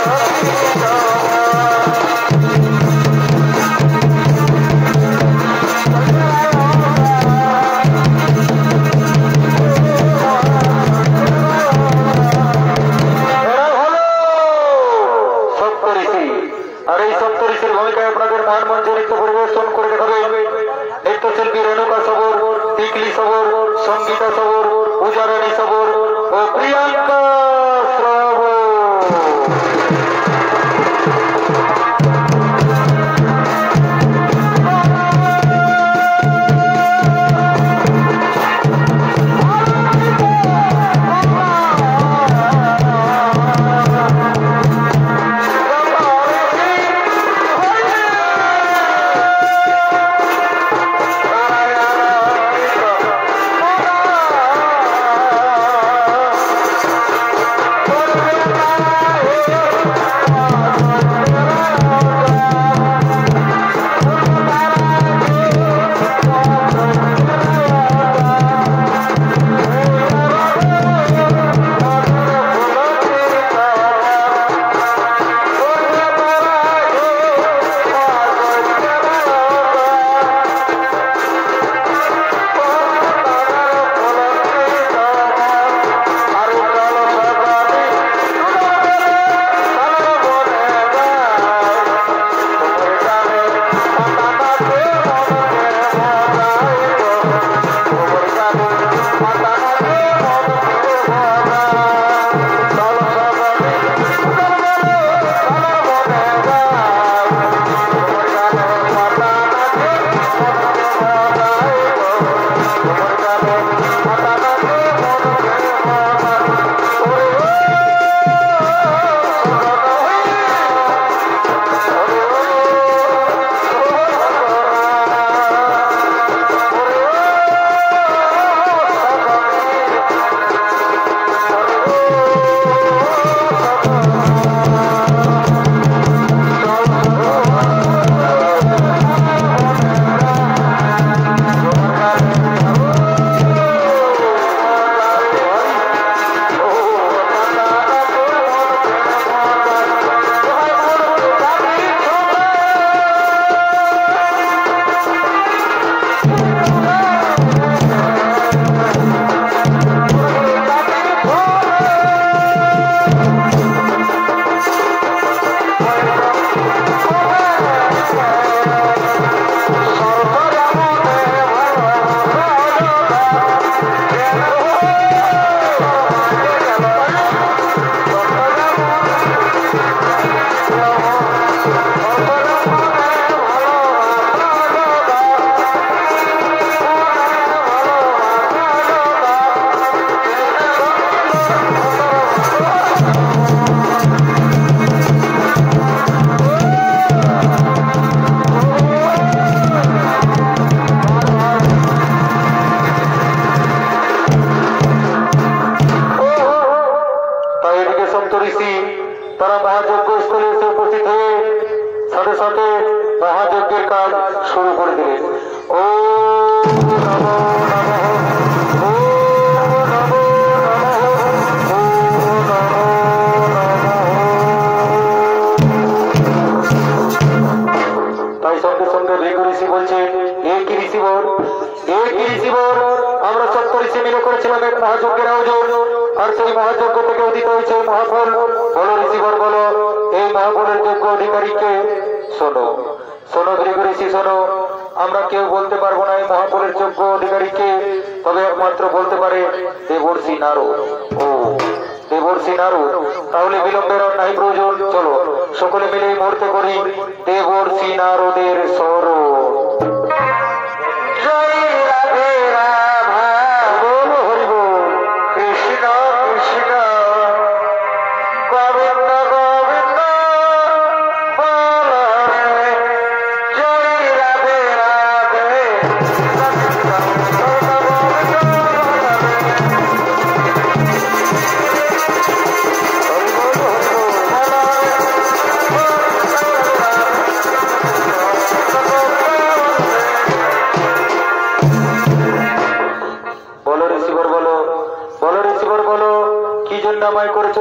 Oh,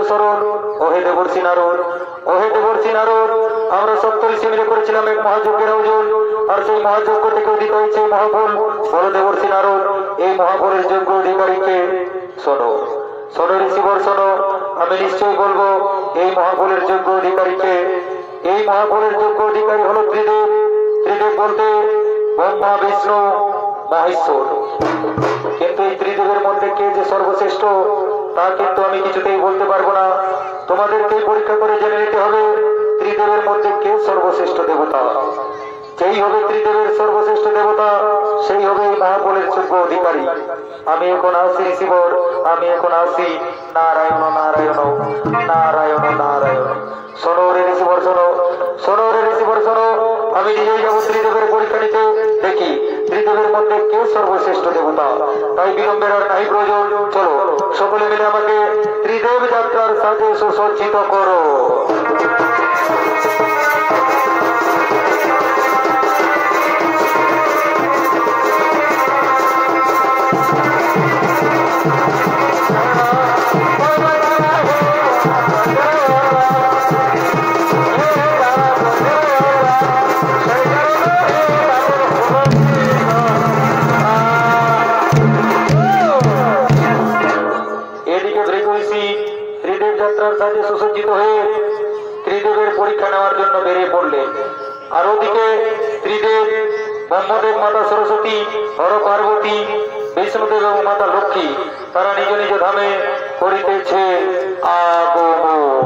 স্মরণ। ওহে দেবর্ষি নারদ, ওহে দেবর্ষি নারদ, আমরা সপ্তর্ষি মিলে করেছিলাম এক মহাযজ্ঞের আয়োজন, আর সেই মহাযজ্ঞ থেকে উদিত হয়েছে মহাফল। বলো দেবর্ষি নারদ, এই মহাফলের যোগ্য অধিকারীকে? শোনো শোনো ঋষিবর শোনো, আমি নিশ্চয়ই বলবো এই মহাফলের যোগ্য অধিকারীকে। এই মহাফলের যোগ্য অধিকারী হলো ত্রিদেব। ত্রিদেব বলতে ব্রহ্মা, বিষ্ণু, মহেশ্বর। কিন্তু এই ত্রিদেবের মধ্যে কে যে সর্বশ্রেষ্ঠ তা কিন্তু আমি কিছুতেই বলতে পারবো না। তোমাদেরকে পরীক্ষা করে জেনে নিতে হবে ত্রিদেবের মধ্যে কে সর্বশ্রেষ্ঠ দেবতা। যেই হবে ত্রিদেবের সর্বশ্রেষ্ঠ দেবতা, সেই হবে এই মহাফলের যোগ্য অধিকারী। আমি এখন আসি ঋষিবর, আমি এখন আসি। নারায়ণ নারায়ণ নারায়ণ নারায়ণ। শোনো রে ঋষিবর শোনো, শোনো রে ঋষিবর শোনো, আমি নিজেই যাবো ত্রিদেবের পরীক্ষা নিতে, দেখি ত্রিদেবের মধ্যে কে সর্বশ্রেষ্ঠ দেবতা। তাই বিলম্বের আর নাই প্রয়োজন, চলো সকলে মিলে আমাকে ত্রিদেব যাত্রার সাজে সুসজ্জিত করো। সুসজ্জিত হয়ে ত্রিদেবের পরীক্ষা নেওয়ার জন্য বেরিয়ে পড়লেন। আর ওদিকে ত্রিদেব ব্রহ্মদেব, মাতা সরস্বতী, হর পার্বতী, বিষ্ণুদেব এবং মাতা লক্ষ্মী তারা নিজ নিজ ধামে করিতেছে আগমন।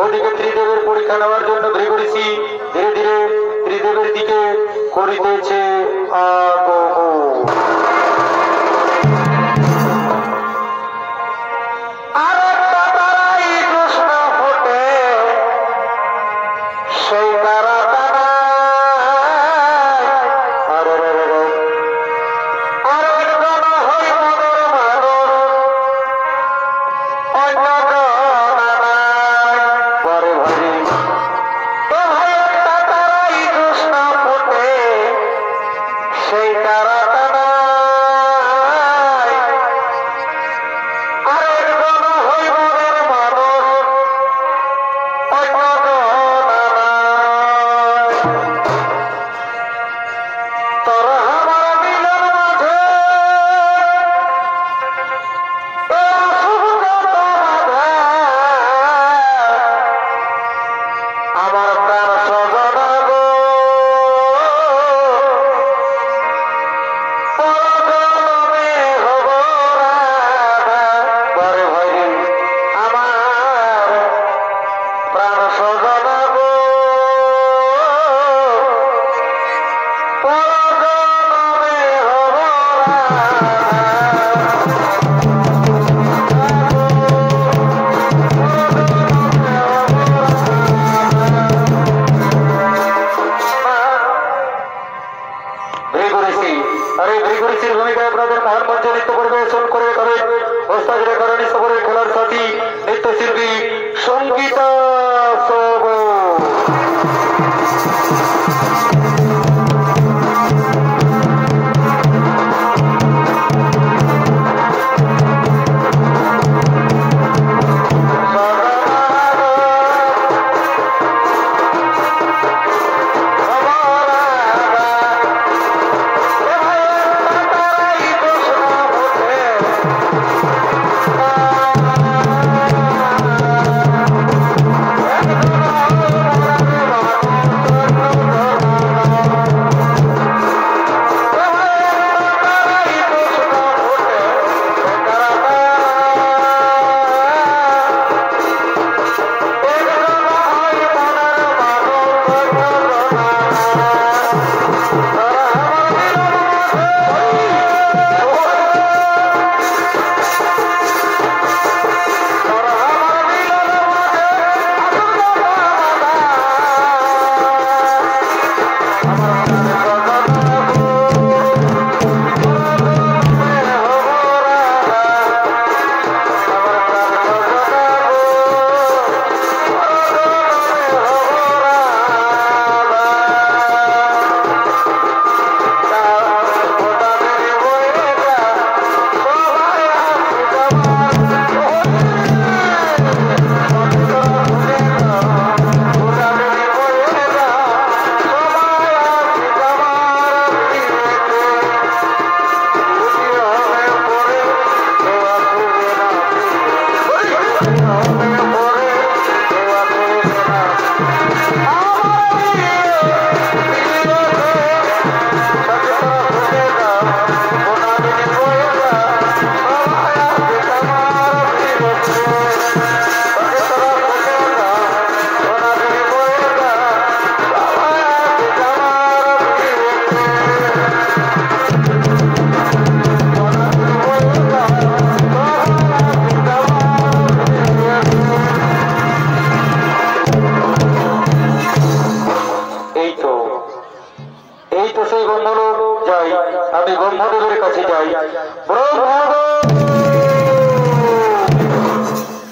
ওদিকে ত্রিদেবের পরীক্ষা নেওয়ার জন্য ভৃগুঋষি ধীরে ধীরে ত্রিদেবের দিকে করিতেছে আগমন।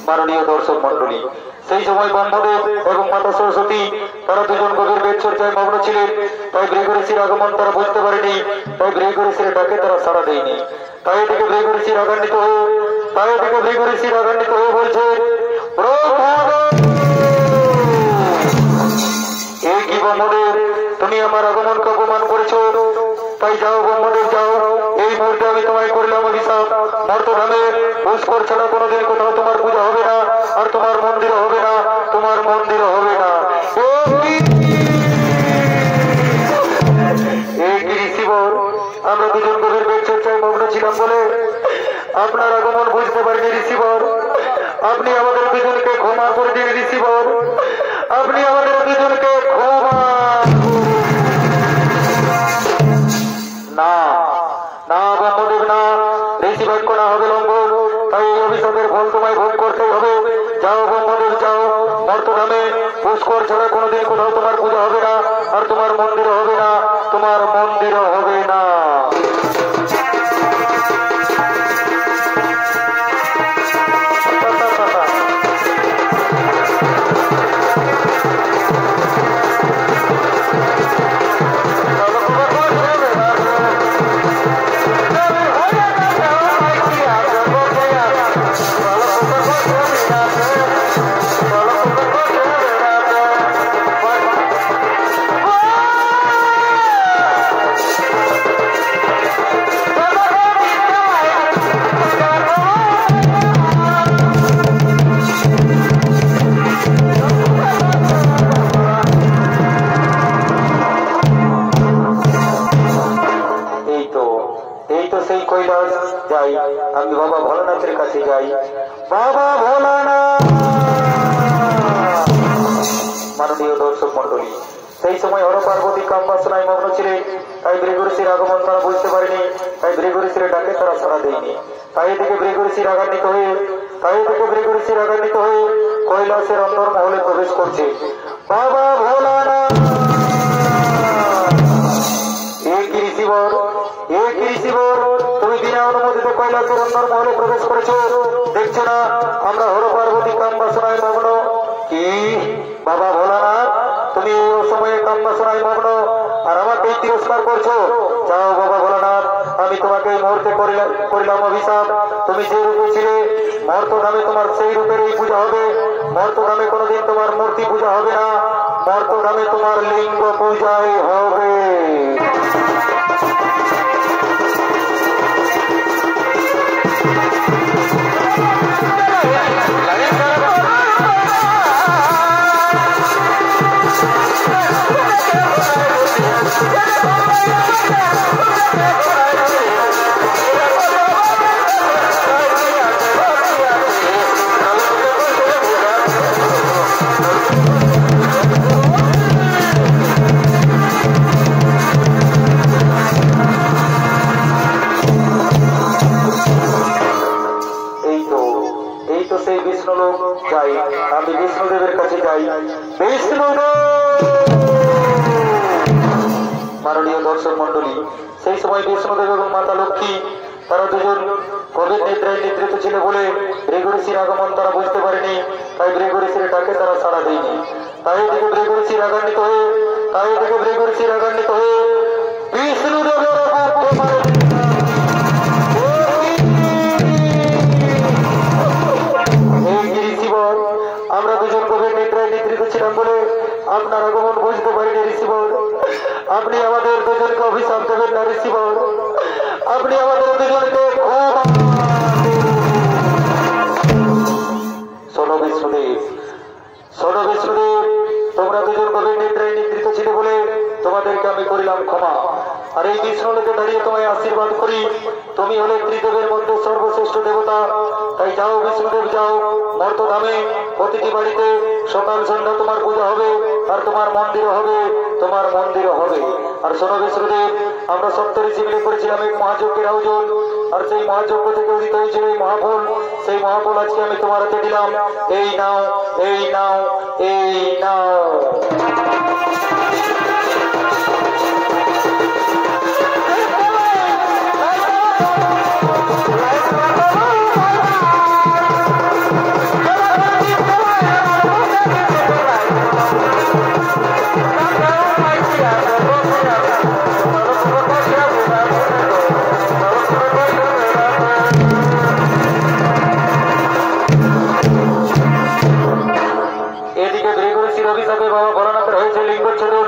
माननीय दर्शक मंडली সেই সময় ব্রহ্মদেব এবং মাতা সরস্বতী তারা দুজন গভীর বেদ চর্চায় মগ্ন ছিলেন। তাই গ্রেগরিসির আগমন তারা বুঝতে পারেনি, তাই গ্রেগরিসির ডাকে তারা সাড়া দেয়নি। তাই এদিকে গ্রেগরিসি রাগান্বিত হয়ে বলছে, এই কি ব্রহ্মদেব, তুমি আমার আগমনকে অপমান করেছো? তাই যাও ব্রহ্মদেব যাও, এই মুহূর্তে আমি তোমায় করলাম অভিশাপ। মর্তধামে পুষ্কর ছাড়া কোনোদিন কোথাও তোমার পূজা হবে না, আর তোমার মন্দিরও হবে না, তোমার মন্দিরও হবে না। আমরা দুজন গভীর বেদ চর্চায় মগ্ন ছিলাম বলে আপনার আগমন বুঝতে পারিনি ঋষিবর। আপনি আমাদের দুজনকে ক্ষমা করে দিন ঋষিবর, আপনি আমাদের দুজনকে ক্ষমা। না না ব্রহ্মদেব না, ঋষি বাক্য না হবে লঙ্ঘন। তাই এই অভিশাপের ফল তোমায় ভোগ করতেই হবে। যাও ব্রহ্মদেব যাও, মর্তধামে পুষ্কর ছাড়া কোনোদিন কোথাও তোমার পূজা হবে না, আর তোমার মন্দিরও হবে না, তোমার মন্দিরও হবে না। এই তো সেই কৈলাস যাই, আমি বাবা ভোলানাথের কাছে যাই। বাবা ভোলানাথ। মাননীয় দর্শক মন্ডলী, সেই সময় হর পার্বতী কাম বাসনায় মগ্ন ছিলেন, তাই ভৃগুঋষির আগমন তারা বুঝতে পারেনি, তাই ভৃগুঋষির ডাকে তারা সাড়া দেয়নি। তাই থেকে ভৃগুঋষি রাগান্বিত হয়ে কৈলাসের অন্তর্মহলে প্রবেশ করছে। বাবা ভোলানাথ। তুমি বিনা অনুমতিতে কৈলাসের অন্তর্মহলে প্রবেশ করেছো, দেখছো না আমরা হর পার্বতী কাম বাসনায় মগ্ন? কি বাবা ভোলানাথ, তুমি এই অসময়ে কাম বাসনায় মগ্ন আর আমাকেই তিরস্কার করছো? যাও বাবা ভোলানাথ, আমি তোমাকে এই মুহূর্তে করিলাম অভিশাপ। তুমি যে রূপে ছিলে, মর্ত ধামে তোমার সেই রূপেরই পূজা হবে। মর্ত ধামে কোনোদিন তোমার মূর্তি পূজা হবে না, মর্ত ধামে তোমার লিঙ্গ পূজাই হবে। যাই, আমি বিষ্ণুদেবের কাছে যাই। মাননীয় দর্শক মন্ডলী, সেই সময় বিষ্ণুদেব এবং মাতা লক্ষ্মী তারা দুজন গভীর নিদ্রায় নিদ্রিত ছিল বলে ভৃগুঋষির আগমন তারা বুঝতে পারেনি, তাই ভৃগুঋষির ডাকে তারা সাড়া দেয়নি। তাই থেকে ভৃগুঋষির রাগান্বিত হয়ে বিষ্ণুদেবের আমরা দুজন গভীর নিদ্রায় নিদ্রিত ছিলাম বলে আপনার আগমন বুঝতে পারিনি ঋষিবর। আপনি আমাদের দুজনকে অভিশাপ দেবেন না ঋষিবর, আপনি আমাদের দুজনকে শোনো বিষ্ণুদেব, তোমরা দুজন গভীর নিদ্রায় নিদ্রিত ছিল বলে তোমাদেরকে আমি করিলাম ক্ষমা। আর এই বিষ্ণুলোকে দাঁড়িয়ে তোমায় আশীর্বাদ করি, তুমি হলে ত্রিদেবের মধ্যে সর্বশ্রেষ্ঠ দেবতা। তাই যাও বিষ্ণুদেব, যাও মর্তধামে প্রতিটি বাড়িতে সকাল সন্ধ্যা তোমার পূজা হবে, আর তোমার মন্দিরও হবে। আর শোনো বিষ্ণুদেব, আমরা সপ্তঋষি মিলে করেছিলাম এক মহাযজ্ঞের আয়োজন, আর সেই মহাযজ্ঞ থেকে উদিত হয়েছিল এই মহাফল। সেই মহাফল আজকে আমি তোমার হাতে দিলাম। এই নাও। এদিকে ভৃগুঋষির অভিশাপে বাবা ভোলানাথের হয়েছে লিঙ্গচ্ছেদন।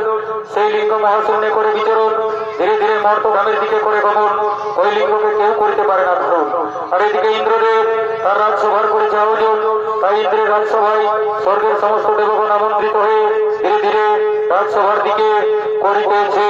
সেই লিঙ্গ মহাশূন্যে করে বিচরণ, ধীরে ধীরে মর্তধামের দিকে করে গমন। ওই লিঙ্গকে কেউ করতে পারে না ধারণ। আর এদিকে ইন্দ্রদেব তার রাজসভার করেছে আয়োজন। তাই ইন্দ্রের রাজসভায় স্বর্গের সমস্ত দেবগণ আমন্ত্রিত হয়ে ধীরে ধীরে রাজসভার দিকে করিতেছে।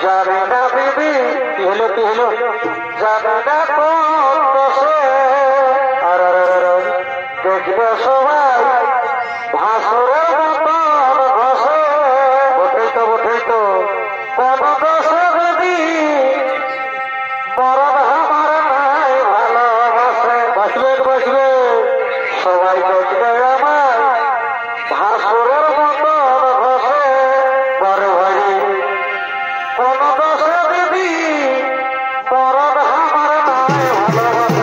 जाने ना बीबी की हेलो जाने ना कौन से अरे देखने सबाई भासुरेर मतन घसे बोठेई तो कोन दशे যদি মরণ আমার নাই ভালোবাসে বসবে সবাই দেখবে আমার ভাসুরের মতন ঘষে বড় ভাই কোন দশে দিদি মরণ আমার নাই ভালোবাসে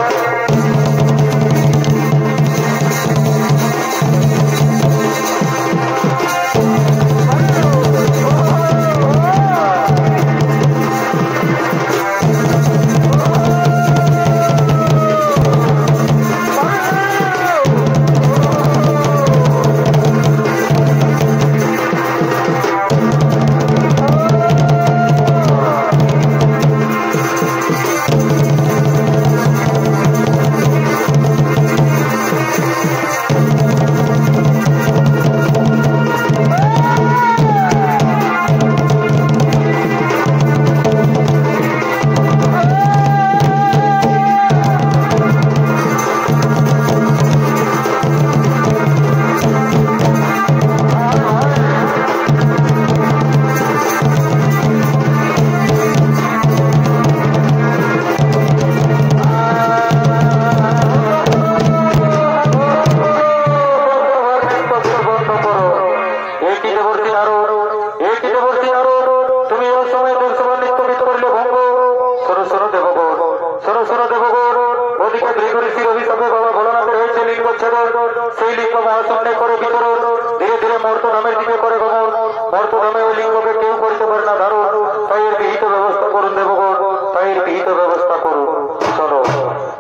সেই লিঙ্গ মহাশূন্যে করে বিতরণ ধীরে ধীরে মর্তধামের দিকে করে গমন মর্তধামে ওই লিঙ্গকে কেউ করতে পারে না ধারণ তাই এর বিহিত ব্যবস্থা করুন দেবগণ তাই এর বিহিত ব্যবস্থা করুন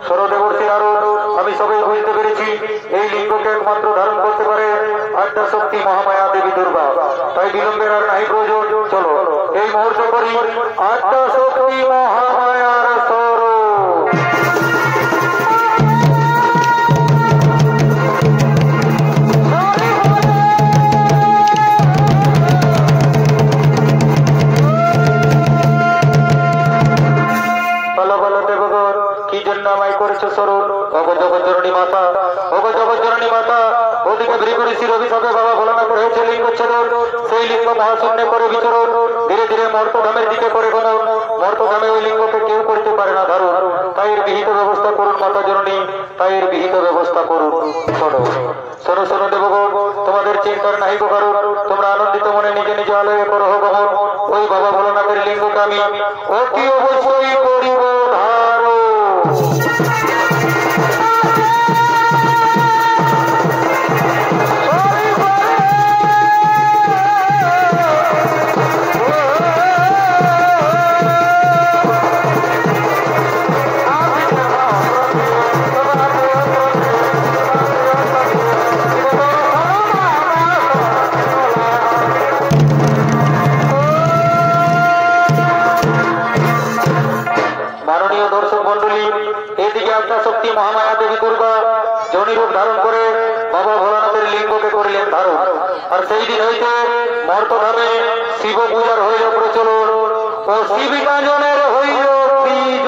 শোনো দেবর্ষী আরো আমি সবাই বুঝতে পেরেছি এই লিঙ্গকে একমাত্র ধারণ করতে পারে আদ্যা শক্তি মহামায়া দেবী দুর্গা তাই বিলম্বের আর নাই প্রয়োজন চলো এই মুহূর্তে করি আদ্যা শক্তি মহামায়ার স্বরূপ জগজ্জননী মাতা ওদিকে ভৃগুঋষির অভিশাপে বাবা ভোলানাথের হয়েছে লিঙ্গচ্ছেদন সেই লিঙ্গ মহাশূন্যে করে বিচরণ ধীরে ধীরে মর্তধামের দিকে করে গমন মর্তধামে ওই লিঙ্গকে কেউ করতে পারে না ধারণ তাই এর বিহিত ব্যবস্থা করুন মাতা জননী তাই এর বিহিত ব্যবস্থা করুন শোনো দেবগণ তোমাদের চিন্তার নাহিক কারণ তোমরা আনন্দিত মনে নিজে নিজে আলয়ে করো গমন ওই বাবা ভোলানাথের লিঙ্গকে আমি অতি অবশ্যই করিব ধারণ শক্তি মহামায়া দেবী দুর্গা জনি রূপ ধারণ করে বাবা ভোলানাথের লিঙ্গকে করিলেন ধারণ আর সেই দিন হইতে মর্তধামে শিব পূজার হইল প্রচলন ও শিবিকাজনের হইল বীজ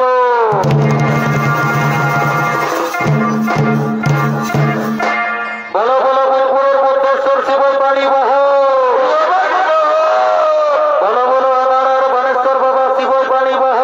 বলো বলো বোলপুরের মধ্যেশ্বর শিব পানি বহ বলো বলো আনারার বানেশ্বর বাবা শিব পানি বহ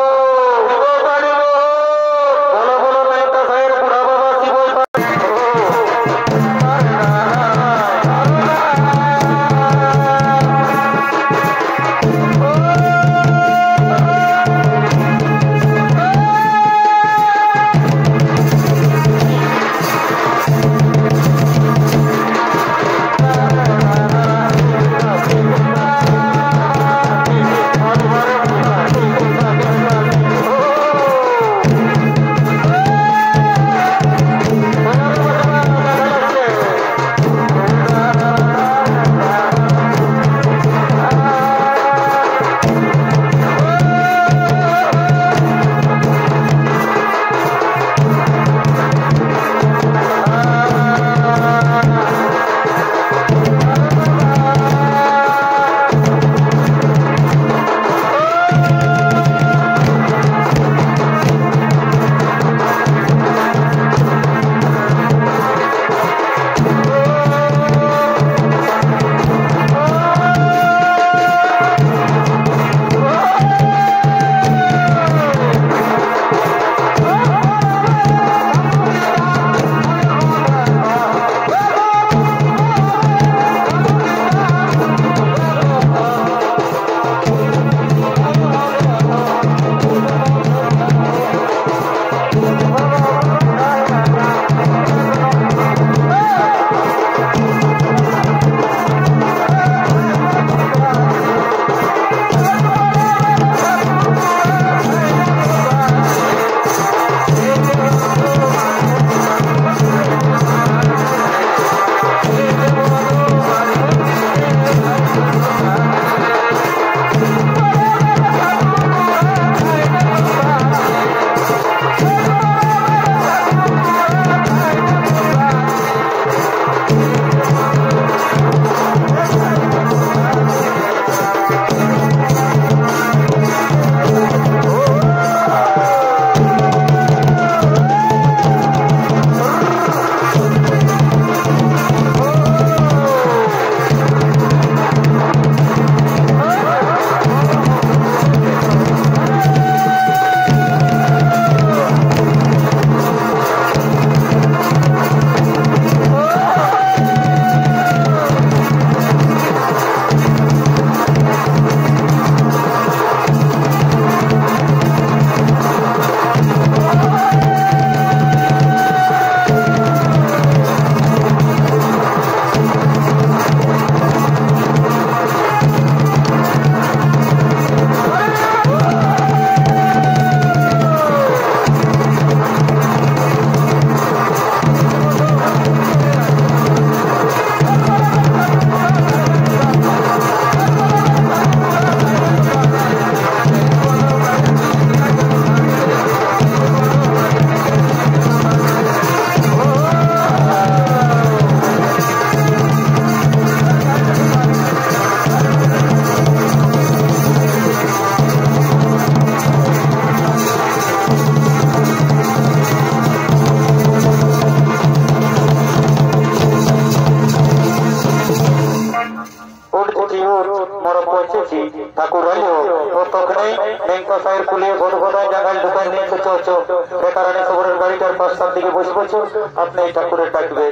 ও তখনই নেংটা সাইর কুলিয়ে গদগদায় জায়গায় দোকান নিয়ে চলছো সে কারণে সবরের গাড়িটার পাঁচটার দিকে বসে বসো আপনি এই ঠাকুরের ডাকবে।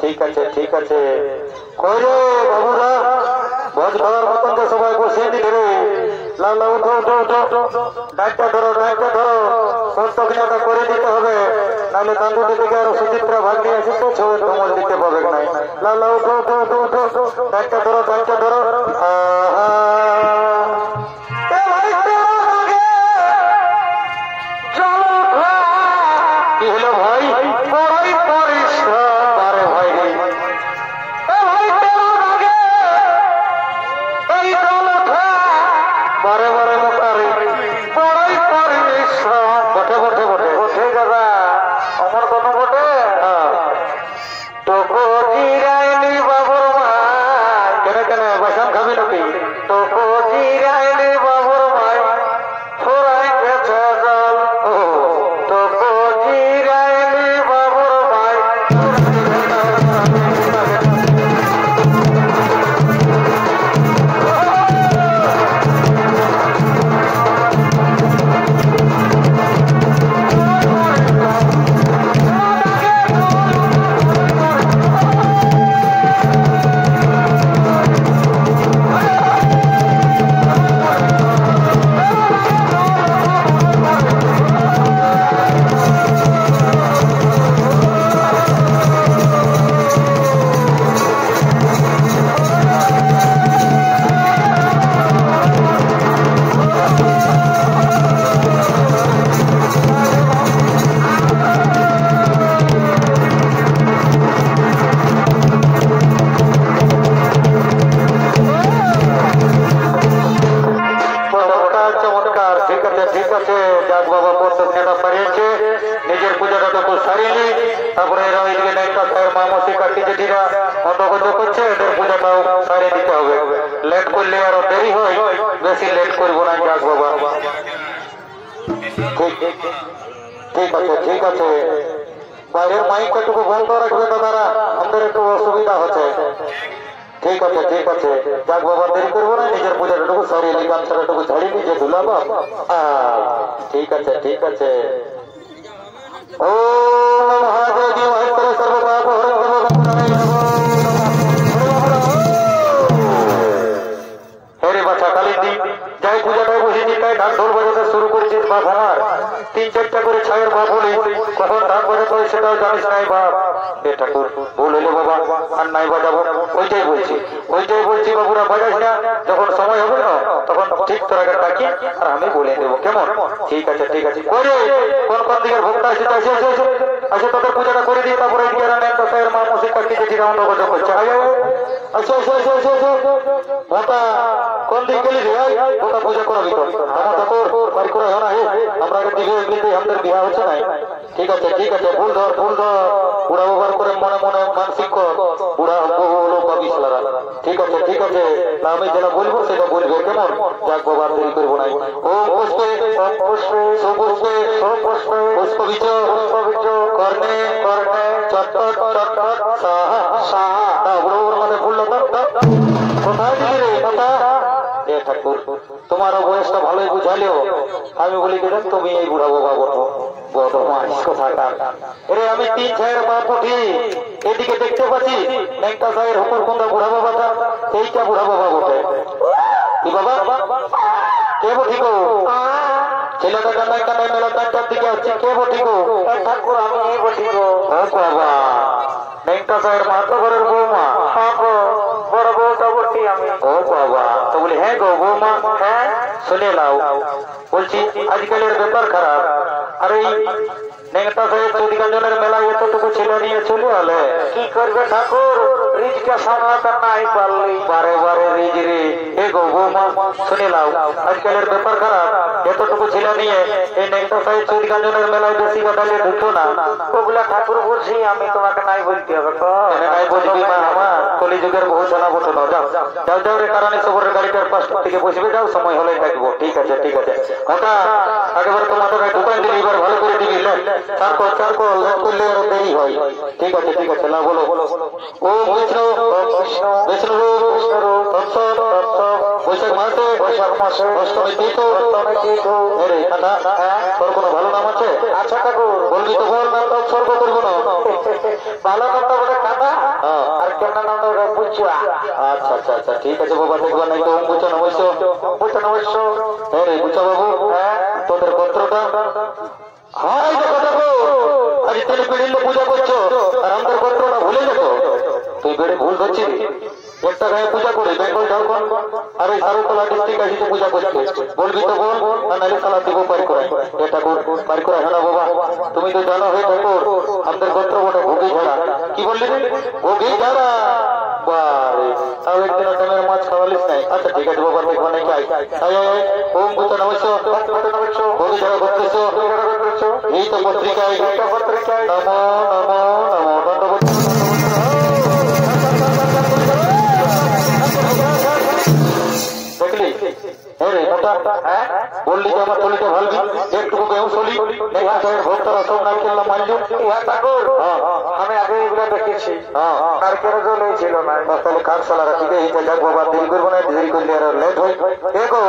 ঠিক আছে ঠিক আছে কই রে বাবুরা ভোজ খাওয়ার মতন তো সবাই বসিয়ে দিলে রে লালা উঠো উঠো উঠো ডাকটা ধরো সত্যটা করে দিতে হবে নাহলে তান্দুটি থেকে আরো সুচিত্রা ভাগ নিয়ে এসে তো ছবি তোমার দিতে পাবে নাই। লালা উঠো উঠো উঠো উঠো ডাকটা ধরো কি হলো ভাই বারে বারে মোটারে বড়াই বটে বটে বটে বটে দাদা আমার কোনো বটে তোকে জিরাইলি বাবুর মাই কেন বাসান খাবি নাকি তোকে জিরাইলি বাবুর মাই ফোরাই গেছে জল তোকে জিরাইলি বাবুর মাই নিজের পূজাটাকে সারিয়ে তারপরে এরা ওইদিকে একটা মামসি কাকি জেঠিরা অন্তর্গত করছে এদের পূজাটাও সারিয়ে দিতে হবে। লেট করলে আরো দেরি হয় বেশি লেট করবো না যাক বাবা। ঠিক আছে বাইরের মাইকটাটুকু বন্ধ রাখবে দাদারা আমাদের একটু অসুবিধা হচ্ছে। ঠিক আছে যাক বাবা দেরি করবো না নিজের পূজাটাটুকু সারিয়ে নি গামছাটাটুকু ঝাড়িয়ে নিজে ধুলাবা। ঠিক আছে ও মহাদেবী মহেশ্বর সর্বপাপ হরে বাচ্চা কালী দিন যাই পূজাটায় বসেছি তাই ঢাক ঢোল বাজাতে শুরু করেছিস বাপ আমার 3-4টা করে ছায়ের বাপ বলি কখন ঢাক বাজাতে হয় সেটাও জানিস নাই বাপ। এ ঠাকুর ভুল হইলে বাবা আর নাই বাজাবো ওইটাই বলছি বাবুরা বাজাস না যখন সময় হবে না তখন ঠিক তোরা ডাকি আর আমি বলে দেবো কেমন। ঠিক আছে করে কোন দিকের ভক্ত আসে তাদের পূজাটা করে দিই তারপরে মা মসি কাকি যেটি রাউন্ড করছে মোটা কোন দিকে গেলি মোটা পূজা করাবি তো আমার ঠাকুর বাড়ি করে হয় না আমরা দিকে এমনিতেই আমাদের বিবাহ হচ্ছে না। ঠিক আছে ভুল ধর বুড়া ব্যবহার করে মনে মানসিক বুড়া হলো পাবি সালারা। ঠিক আছে আমি যেটা বলবো সেটা বলবে কেমন যাক বাবা দেরি করবো নাই। ও পুষ্পে পুষ্প বিচ কর্ণে চটপট সাহা বুড়ো মানে ভুললো কোথায় দিকে রে কথা। এ ঠাকুর তোমারও বয়সটা ভালোই বুঝালেও আমি বলি কেন তুমি এই বুড়া বাবা বড় মানিস কথাটা। এরে আমি 3-6 বাপ উঠি এদিকে দেখতে পাচ্ছি নেংটা সাহের হুকুর কোনটা বুড়া বাবাটা এইটা বুড়া বাবা বটে। কি বাবা কে বঠিক ছেলেটা কান্নায় মেলা 4টার দিকে আসছে কে বঠিক ঠাকুর আমি এই বঠিক বাবা নেংটা সাহের মাতো ঘরের বৌমা বড় বউটা বলছি আমি। ও বাবা তো বলি হ্যাঁ গো বৌমা হ্যাঁ শুনে নাও বলছি আজকালের ব্যাপার খারাপ আর এই নেংটা সাহেব চৌদিকাঞ্জনের মেলায় এতটুকু ছেলে নিয়ে চলে আলে কি করবে ঠাকুর রিজকে সামলাতে নাই পারলি বারে রিজ রে এ গো বৌমা শুনে নাও আজকালের ব্যাপার খারাপ এতটুকু ছিল নিয়ে এই নেংটা সাহেব চৌরিকাঞ্জনের মেলায় বেশি বাটালিয়ে ঢুকতো না। ওগুলা ঠাকুর বলছি, আমি তোমাকে নাই বলতে হবে। নাই বলবি মা আমার কলিযুগের বহু জানা বটো না। যাও যাও যাও রে, কারণে সবরের গাড়িটার পাশ থেকে বসবে, যাও সময় হলে দেখবো। ঠিক আছে ঠিক আছে কথা একেবারে তোমার দোকান দিবি, এবার ভালো করে দিবি। চারকো চারকো লেট করলে আরো দেরি হয়। ঠিক আছে ঠিক আছে না বলো ও বিষ্ণু বিষ্ণু বৈশাখ মাসে অষ্টমী তিথি। তোর কোনো ভালো নাম আছে? আচ্ছা ঠাকুর বলবি তো বল, নামটা উৎসর্গ করবো না। ভালো নামটা বলে কাদা, আর কেমন নামটা ওটা বুঝুয়া। আচ্ছা আচ্ছা আচ্ছা ঠিক আছে বাবা, দেখবা নাই তো বুঝছো নবশ্য বুঝছো নবশ্য। হ্যাঁ রে বুঝা বাবু, তোদের গোত্রটা হাই দেখো দেখো, আজ তুমি বেড়িলে পূজা করছো আর আমাদের গোত্রটা ভুলে যেত। তুই বেড়ে ভুল ধরছিস। একটা গায়ে পূজা করে বেঙ্গল ঝাড়খণ্ড আর এই সারুতলা ডিস্ট্রিক্ট আসিতে পূজা করছে। বলবি তো বল, আর নাহলে সালা দিব পারি করাই। এটা পারি করা হয় না বাবা। তুমি তো জানো হয়ে ঠাকুর আমাদের গোত্র বটে ভোগী ঝাড়া। কি বললি ভোগী ঝাড়া? বারে তাও একদিন টেমের মাছ খাওয়ালিস নাই। আচ্ছা ঠিক আছে বাবা, দেখবো নাই চাই। ওম ভূত নমস্য ভোগী ঝাড়া করতেছ। এই তো পত্রিকায় নমো নমো নমো দণ্ডবত। দেখলি বললি যে আমার তলিটা ভালবি, একটুকু বেউ চলি ভক্তরা সব নাম করলাম মানলু। আমি আগে এগুলো দেখেছি, আর কেন জল ছিল না। তাহলে কার সালারা ঠিক আছে যাক বাবা, দেরি করবো না, দেরি করলে আর লেট হয়। দেখো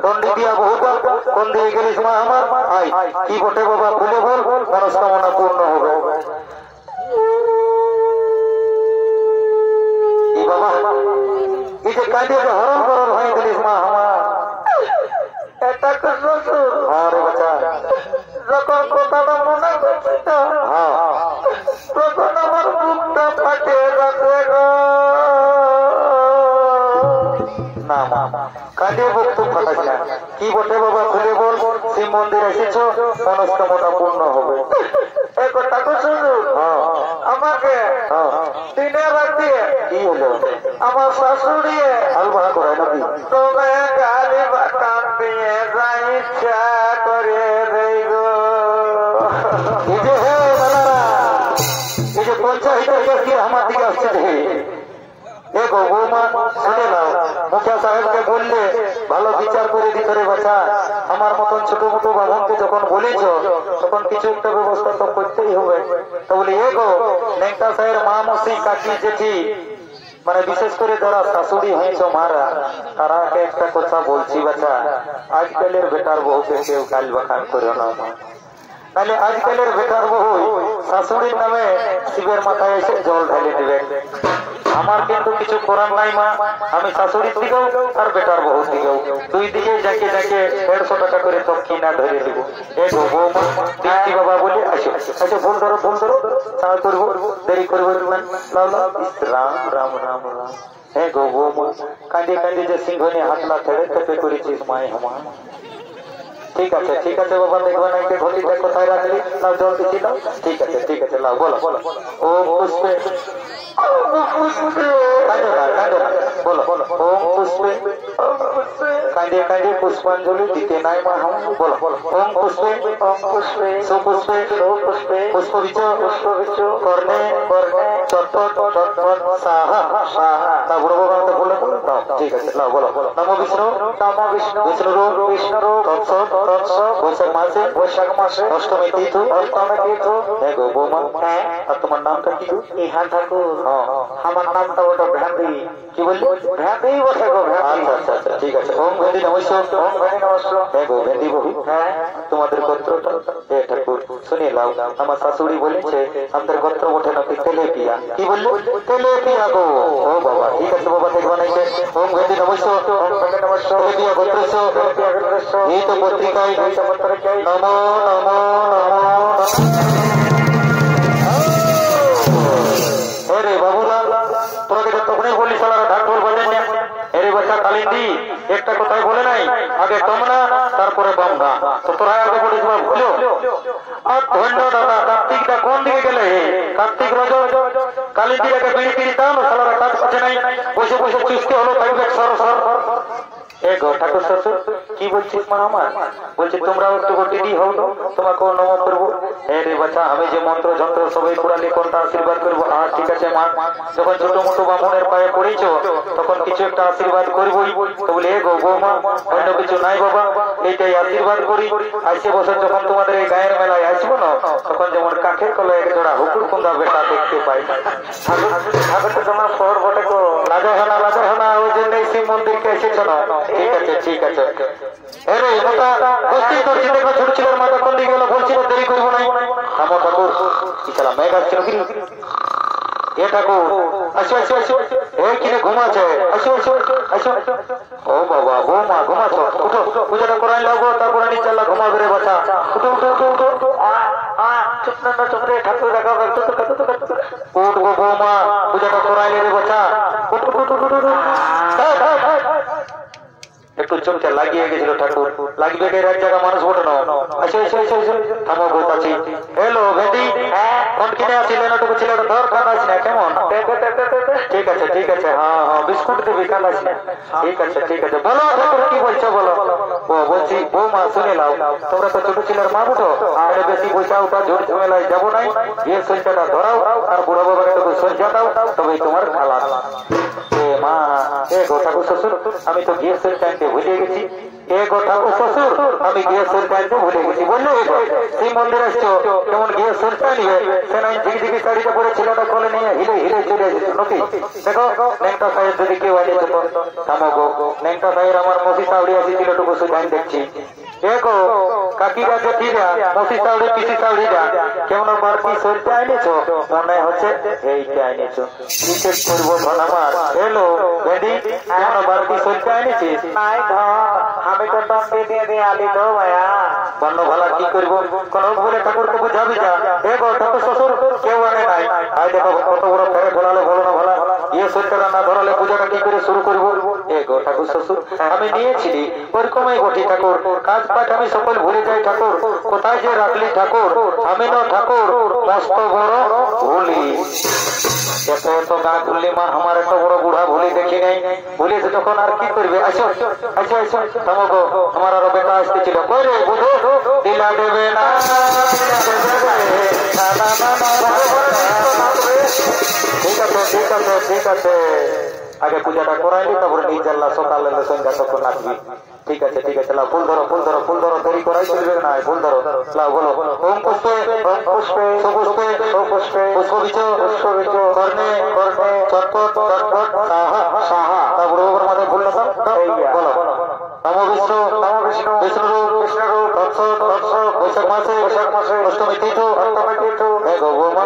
দণ্ডি দিয়া বহুত কোন দিয়ে গেলিস মা আমার। আই কি বটে বাবা, খুলে বল, মনস্কামনা পূর্ণ হবে। কি বাবা এই যে কাঁদিয়ে হরণ করণ হয়ে গেলিস মা আমার। এটা তো শ্বশুর। হ্যাঁ রে বাচ্চা, যখন কথাটা মনে করছি তো তখন আমার বুকটা ফাটিয়ে যাচ্ছে গো। না মা কাঁদিয়ে বুক তো ফাটাস না। কি বটে বাবা, খুলে বল। শিব মন্দির এসেছ, মনস্কামনা পূর্ণ হবে। এই কথা তো শ্বশুর আমাকে দিনে রাতে কি হলো? আমার শাশুড়ি আলবাহা করায় নাকি? তোমে গালি বাটান দিয়ে যা ইচ্ছা করে দেই গো। এই যে হে দাদারা, এই যে পঞ্চায়েতের কেস দিয়ে আমার দিকে আসছে দেখে। দেখো বৌমা শুনে নাও, মুখিয়া সাহেবকে বললে ভালো বিচার করে দিতে রে বাচ্চা। আমার মতন ছোট মোটো বামনকে যখন বলেছ তখন কিছু একটা ব্যবস্থা তো করতেই হবে। তো বলি এ গো নেংটা সাহেবের মা মসি কাকি জেঠি, মানে বিশেষ করে যারা শাশুড়ি হয়েছ মারা, তারাকে একটা কথা বলছি বাচ্চা, আজকালের বেটার বহুকে কেউ কাল বাখান করো না। তাহলে আজকালের বেটার বহু শাশুড়ির নামে শিবের মাথায় এসে জল ঢালে দেবেন। আমার কিন্তু কিছু করার নাই মা, আমি শাশুড়ির দিকেও আর বেটার বহু দিকেও দুই দিকে যাকে যাকে 150 টাকা করে দক্ষিণা ধরে দিব। এই বৌমা দিচ্ছি বাবা বলে আসো। আচ্ছা ফোন ধরো ফোন ধরো, চা করবো, দেরি করবো। রাম রাম রাম রাম। হ্যাঁ গো বৌমা কাঁদিয়ে কাঁদিয়ে যে সিংহনে হাত না ছেড়ে চেপে করেছিস মায় আমার। ঠিক আছে বাবা, দেখবা না ঘটিটা কোথায় রাখলি? লাও জল দিচ্ছি লাও। ঠিক আছে লাও বলো ও পুষ্পে কাঁদো না বলো ওম পুষ্পে কাঁদিয়ে কাঁদিয়ে পুষ্পাঞ্জলি দিতে নাই মা হাম। বলো ওম পুষ্পে সুপুষ্পে পুষ্পবিচ কর্ণে চটপট সাহা তা বুড়ো বাবা তো বলে ঠিক আছে লাও বলো নমো বিষ্ণু বিষ্ণু বৈশাখ মাসে অষ্টমী তিথি। হ্যাঁ গো বৌমা, আর তোমার নামটা কি? ইহা ঠাকুর আমার নামটা ওটা ভ্যান্দি। কি বললি? ভ্যান্দি বটে গো। আচ্ছা ঠিক আছে। ওম ভেন্দি নমস্কার। ওম ভেন্দি নমস্কার। হ্যাঁ গো ভেন্দি বহু, তোমাদের গোত্রটা হে ঠাকুর শুনে লাও। আমার শাশুড়ি বলেছে আমাদের গোত্র ওঠে নাকি তেলেপিয়া। কি বললি? তেলেপিয়া গো। ও বাবা ঠিক আছে বাবা, দেখবা নাই। ওম ভেন্দি নমস্কার। ওম ভেন্দি নমস্কার। তেলেপিয়া গোত্রস্য এই তো পত্রিকায় নমো নমো নমো। রে বাবুরা তোকে তো তখনই বললি সালারা ঢাকঢোল বাজেন না। এরে বাচ্চা কালিন্দি একটা কথাই বলে নাই, আগে তোমরা তারপরে বামরা। তো তোরা আগে বলিস বা ভুলো। আর ধন্য দাদা কার্তিকটা কোন দিকে গেলে? কার্তিক রজ কালিন্দির আগে বিড়ি দাও না, সালারা কাজ পাচ্ছে নাই, বসে বসে চুষতে হলো। সর গো ঠাকুর শ্বশুর কি বলছিস মা আমার? বলছি তোমরাও একটু টিডি হও তো, তোমাকেও নম করবো। হ্যাঁ রে বাচ্চা, আমি যে মন্ত্র যন্ত্র সবাই পুরালে কোনটা আশীর্বাদ করবো? আর ঠিক আছে মা, যখন ছোট মোটো বামুনের পায়ে পড়েছ তখন কিছু একটা আশীর্বাদ করবোই। তো বলে গো বৌমা অন্য কিছু নাই বাবা, এইটাই আশীর্বাদ করি। আসছে বছর যখন তোমাদের এই গায়ের মেলায় আসবো না, তখন যেমন কাঠের কলায় এক জোড়া হুকুর কুন্দা বেটা দেখতে পাই। ঠাকুর তো তোমার শহর বটে গো, লাগে না ওই জন্যই শিব মন্দিরকে এসেছ না। ঠিক আছে ঠিক আছে। আরে মাতা বস্তি করছি, দেখো ছোট ছেলের মাথা কোন দিকে গেল, বলছি না দেরি করবো না। থামো ঠাকুর, কি চালা মেঘ আসছিল কি? এ ঠাকুর আসো আসো আসো, এই কিনে ঘুমাচ্ছে, আসো আসো আসো। ও বাবা বৌমা ঘুমাচ্ছ, উঠো পূজাটা করাই লাগবো, তারপরে নিচে চাল্লা ঘুমাবে রে বাচ্চা। উঠো উঠো উঠো উঠো উঠো। চুপ না চুপ রে, ঠাকুর দেখা উঠবো বৌমা, পূজাটা করাইলে রে বাচ্চা। উঠো উঠো উঠো উঠো। একটু চোখটা লাগিয়ে গেছিল ঠাকুর, লাগবে কে এক জায়গা মানুষ ওঠে না। আসো এসো এসো এসো, থামো বলছি। হ্যালো ভেন্ডি, ফোন কিনে আসলে না টুকু ছেলেটা ধর, কাঁদাস না কেমন? ঠিক আছে ঠিক আছে, হ্যাঁ হ্যাঁ বিস্কুট দিবি, কাঁদাস না। ঠিক আছে ঠিক আছে, বলো ঠাকুর কি বলছো বলো। ও বলছি বৌমা শুনে লাও, তোমরা তো ছোট ছেলের মা বুঝো, আর বেশি পয়সা ওটা জোর ঝামেলায় যাবো নাই। এই সঞ্চাটা ধরাও আর বুড়ো বাবাকে টুকু সঞ্চা দাও, তবেই তোমার খালাস। মা এ গো ঠাকুর শ্বশুর, আমি তো গ্যাসের টাইমে ভুলে গেছি। এ গো ঠাকুর শ্বশুর, আমি গ্যাসের টাইমে ভুলে গেছি। বললো সেই মন্দির আসছো, কেমন গ্যাসের টাইম নিবে, সে নাই ঝিকঝিকি শাড়িটা পরে ছেলেটা কোলে নিয়ে হিলে হিলে চলে এসেছে নদী। দেখো ন্যাংটা সাহেব যদি কেউ আনিয়েছে তো থামো গো, ন্যাংটা সাহেব আমার মসি সাউড়ি আসিছিল টুকু সুধান দেখছি। দেখো কাকিরা জেঠিরা মসি সাউড়ি পিসি সাউড়িরা কেমন বাড়তি সরতে আনিয়েছো, মনে হচ্ছে এইটা আনিয়েছো। ক্রিকেট করবো ধন আমার। হ্যালো ভেন্ডি, কেমন বাড়তি সরতে আনিয়েছিস? আমি তো টন্ডি দিয়ে দিয়ে আলি দো ভাইয়া। বন্য ভালা কি করবো, কোন বলে ঠাকুরকে বুঝাবি যা। দেখো ঠাকুর শ্বশুর কেউ আনে নাই। আই দেখো কত বড় ফেরে ঘোরালে বলো না ভালা, ইয়ে সরকারা না ধরালে পূজাটা কি করে শুরু করবো। এ গো ঠাকুর শ্বশুর, আমি নিয়েছিলি ওরকমই ঘটি ঠাকুর, কাজ পাঠ আমি সকল ভুলে যাই ঠাকুর। কোথায় যে রাখলি ঠাকুর, আমি না ঠাকুর মস্ত বড় ভুলি। এত এত গা খুললি মা, আমার এত বড় বুড়া ভুলি দেখি নাই। ভুলেছে তখন আর কি করবে। আসো আসো আসো, থামো গো, আমার আরো বেটা আসতেছিল। কই রে বুধু, দিলা দেবে না ঠিক আছে ঠিক আছে ঠিক আছে, আগে পূজাটা করাইলি তারপরে নিজ আল্লাহ সকালে সন্ধ্যা তখন আসবি। ঠিক আছে ঠিক আছে, লাও ফুল ধরো ফুল ধরো ফুল ধরো, দেরি করাই চলবে না, ফুল ধরো লাও বলো। ওম পুষ্পে ওম পুষ্পে সুপুষ্পে সুপুষ্পে পুষ্পবিচ পুষ্পবিচ কর্ণে কর্ণে চটপট চটপট সাহা সাহা, তারপরে ওপর মাথায় ফুল না বলো। নমো বিষ্ণু নমো বিষ্ণু বিষ্ণুরূপ বিষ্ণুরূপ তৎসৎ তৎসৎ, বৈশাখ মাসে অষ্টমী তিথি অষ্টমী তিথি। গো বৌমা,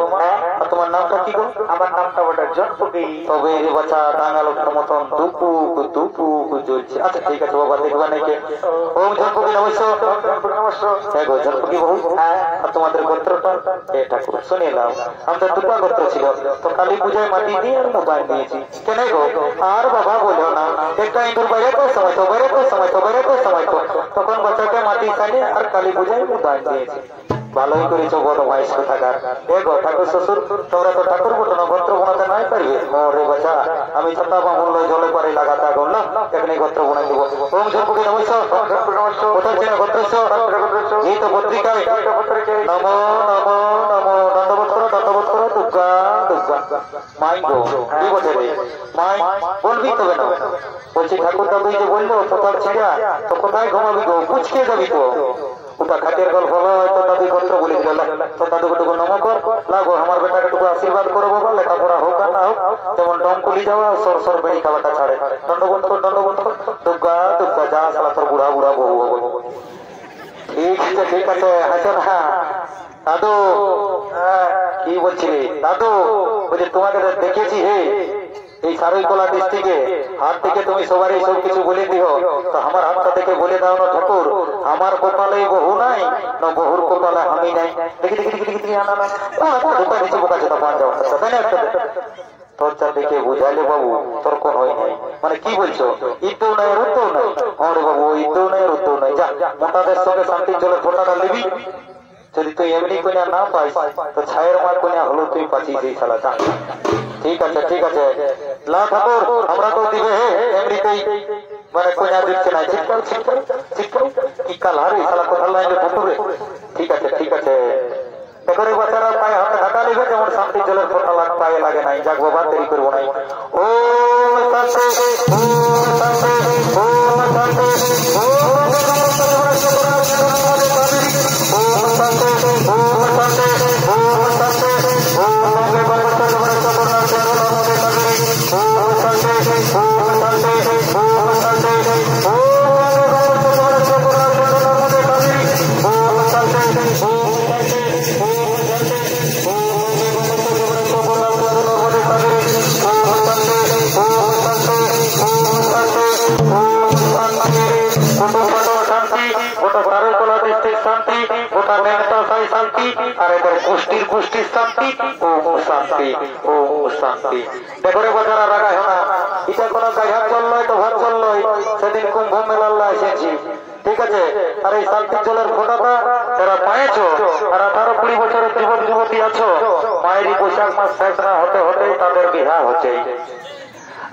আর তোমার নামটা কি গো? আমার নামটা বটে জনপতি। তবে রে বাচ্চা ডাঙা লোকটার মতন দুপু দুপু জ্বলছে। আচ্ছা ঠিক আছে বাবা, দেখবা নাকি। ওম জনপতি নমস্য নমস্য। হ্যাঁ গো জনপতি বহু, আর তোমাদের গোত্রটা? এ ঠাকুর শুনে নাও, আমাদের দুটা গোত্র ছিল, তো কালী পূজায় মাটি দিয়ে আর মোবাইল নিয়েছি। কেন গো? আর বাবা বলো না, একটা ইঁদুর বাইরে তো সময় তো বাইরে তো সময় তো বাইরে তো সময় তো, তখন বাচ্চাকে মাটি খালি আর কালী পূজায় মোবাইল দিয়েছি। ভালোই করেছো বড় ভাই থাকার। এ গো ঠাকুর শ্বশুর, তোমরা তো ঠাকুর বটো না, গোত্র বোনাতে নাই পারবে। রে বাচ্চা, আমি ছাতা বামুল্য জলে পারি লাগাতে আগুন না, এখানে গোত্র বোনাই দেবো। ওম ঝনপুকি নমস্য নমস্য, কোথায় ছিল গোত্রস্য? এই তো পত্রিকায় নম নম নম, দণ্ডবোধ করো দুর্গা দুর্গা। মাই গো কি বলছে রে মাই, বলবি তবে না। বলছি ঠাকুর দাদু যে বললো কোথাও ছিড়া, তো কোথায় ঘুমাবি গো, পুচকে যাবি তো। ওটা খাটের গল্প হয়তো দাদু গোত্র বলে দিল, তো দাদুকে টুকু নম কর লাগো, আমার বেটাকে টুকু আশীর্বাদ করো বাবা, লেখাপড়া হোক আর না হোক, যেমন ডমকুলি যাওয়া সর সর বেড়ি খাওয়াটা ছাড়ে। দণ্ডবোধ কর দুর্গা দুর্গা, যা সালা তোর বুড়া বুড়া বহু হবো। ঠিক আছে ঠিক আছে, হাসো না দাদু। কি বলছিলে দাদু? বলছি তোমাকে দেখেছি হে এই সারৈকলা ডিস্ট্রিক্টে, হাত থেকে তুমি সবারই সব কিছু বলে দিও, তো আমার হাতটা থেকে বলে দাও না ঠাকুর, আমার কপালে বহু নাই না বহুর কপালে আমি নাই। দেখি দেখি দেখি দেখি না না ঢোকা নিচে বোকা চোতা পান যাওয়া, তাই না? তোর চারদিকে বুঝাইলে বাবু তর্ক হয় নাই। মানে কি বলছো, ইদ্যও নাই রুদ্দও নাই? হ্যাঁ রে বাবু, ইদ্যও নাই রুদ্দও নাই। যা মোটাদের সঙ্গে শান্তি জলে ফোটাটা নিবি, যদি তুই এমনি কোনিয়া না পাইস তো ছায়ের মার কোনিয়া হলো তুই পাচ্ছিস এই শালা। যা ঠিক আছে ঠিক আছে, লা ঠাকুর আমরা তো দিবে হে এমনিতেই মানে কোনা দিচ্ছে না চিৎকার চিৎকার চিৎকার কি কালার এই শালা কোথাও লাইনে ভুতুরে ঠিক আছে দেখো রে বাচ্চারা পায়ে হাতে ঘাটা লিখে যেমন শান্তি জলের ফোঁটা পায়ে লাগে নাই যাক বাবা দেরি করবো নাই ও শান্তি ও শান্তি ও শান্তি ও শান্তি গোটা নেতাশাই শান্তি আর এদের গোষ্ঠীর শান্তি ও শান্তি ও শান্তি দেখো রে বাজারা রাখা হয় না এটা কোনো গাঘাট চললই তো ভাত চললই সেদিন কুম্ভ মেলাল্লা এসেছি ঠিক আছে আর এই শান্তির জলের ফোঁটাটা যারা পাইছো আর 18-20 বছরের যুবক যুবতী আছো মায়েরই বৈশাখ মাস শেষ না হতে হতেই তাদের বিবাহ হচ্ছে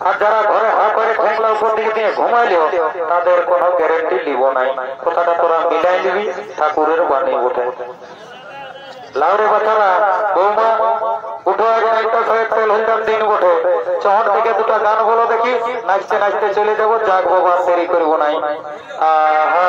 আর যারা ঘরে হা করে ঠেংলা উপর দিকে দিয়ে ঘুমাইলেও তাদের কোনো গ্যারেন্টি দিব নাই কথাটা তোরা মিলাই দিবি ঠাকুরের বাণী ওঠে লাউরে বাচ্চারা বৌমা উঠো এখন একটা সঙ্গে তেল হইতাম দিন বটে চহর থেকে দুটা গান বলো দেখি নাচতে নাচতে চলে যাবো যাক বাবা দেরি করবো নাই আহা